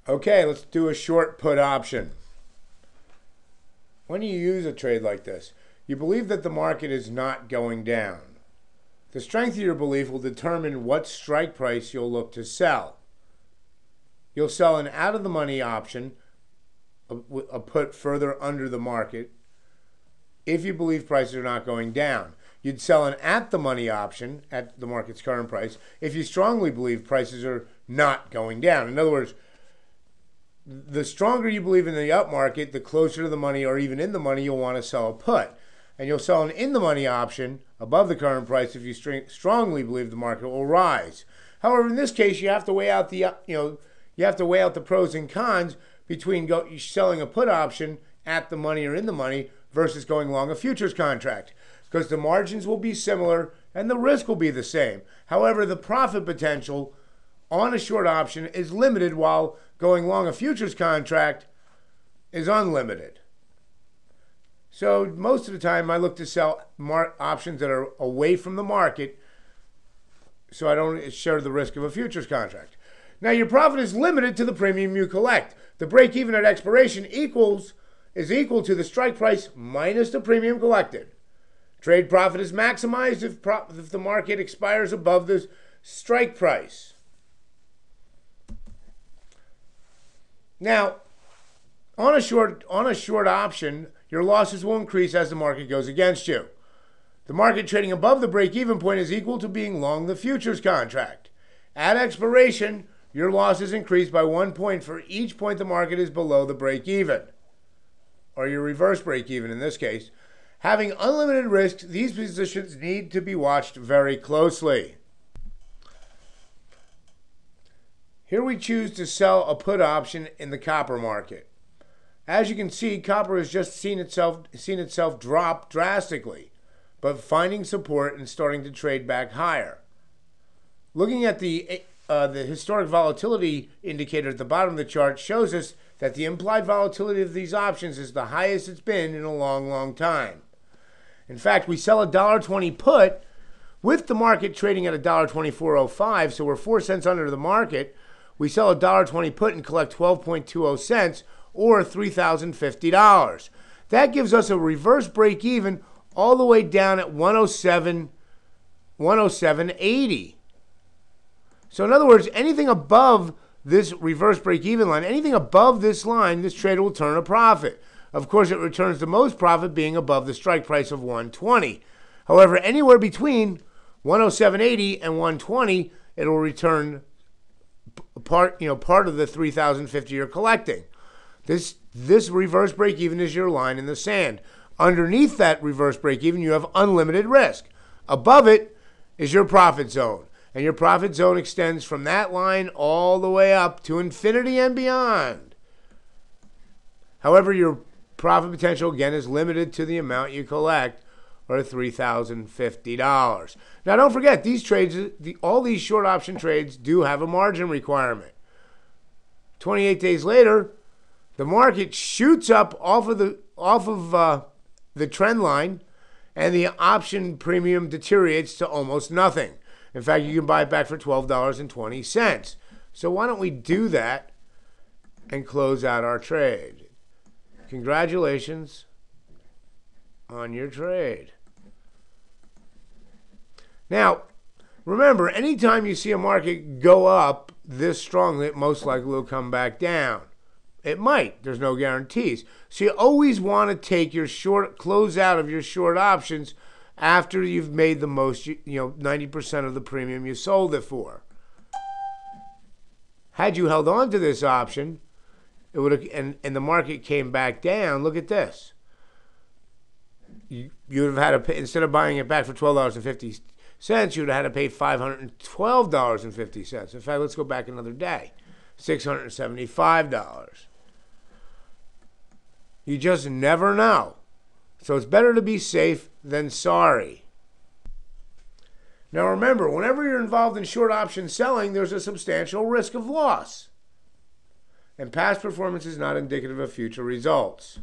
Okay, let's do a short put option. When you use a trade like this, you believe that the market is not going down. The strength of your belief will determine what strike price you'll look to sell. You'll sell an out-of-the-money option, a put further under the market, if you believe prices are not going down. You'd sell an at-the-money option at the market's current price if you strongly believe prices are not going down. In other words, the stronger you believe in the up market, the closer to the money or even in the money you'll want to sell a put. And you'll sell an in-the-money option above the current price if you strongly believe the market will rise. However, in this case, you have to weigh out the pros and cons between selling a put option at the money or in the money versus going long a futures contract, because the margins will be similar and the risk will be the same. However, the profit potential on a short option is limited, while going long a futures contract is unlimited. So most of the time I look to sell options that are away from the market so I don't share the risk of a futures contract. Now, your profit is limited to the premium you collect. The break even at expiration is equal to the strike price minus the premium collected. Trade profit is maximized if the market expires above the strike price. Now, on a short option, your losses will increase as the market goes against you. The market trading above the break-even point is equal to being long the futures contract. At expiration, your losses increase by 1 point for each point the market is below the break-even, or your reverse break-even in this case. Having unlimited risk, these positions need to be watched very closely. Here we choose to sell a put option in the copper market. As you can see, copper has just seen itself drop drastically, but finding support and starting to trade back higher. Looking at the historic volatility indicator at the bottom of the chart shows us that the implied volatility of these options is the highest it's been in a long, long time. In fact, we sell a $1.20 put with the market trading at $1.2405, so we're 4 cents under the market. We sell a $1.20 put and collect 12.20 cents, or $3,050. That gives us a reverse break even all the way down at 107.80. So in other words, anything above this reverse break even line, anything above this line, this trader will turn a profit. Of course, it returns the most profit being above the strike price of 120. However, anywhere between 107.80 and 120, it'll return part of the 3,050 you're collecting. This reverse break-even is your line in the sand. Underneath that reverse break-even, you have unlimited risk. Above it is your profit zone. And your profit zone extends from that line all the way up to infinity and beyond. However, your profit potential, again, is limited to the amount you collect, or $3,050. Now, don't forget, these trades, all these short option trades do have a margin requirement. 28 days later, the market shoots up off of the trend line, and the option premium deteriorates to almost nothing. In fact, you can buy it back for $12.20. So why don't we do that and close out our trade? Congratulations on your trade. Now, remember, anytime you see a market go up this strongly, it most likely will come back down. It might. There's no guarantees. So you always want to take your close out of your short options after you've made the most, 90% of the premium you sold it for. Had you held on to this option, it would have, and the market came back down. Look at this. You would have had to pay, instead of buying it back for $12.50, you would have had to pay $512.50. In fact, let's go back another day. $675. You just never know. So it's better to be safe than sorry. Now remember, whenever you're involved in short option selling, there's a substantial risk of loss. And past performance is not indicative of future results.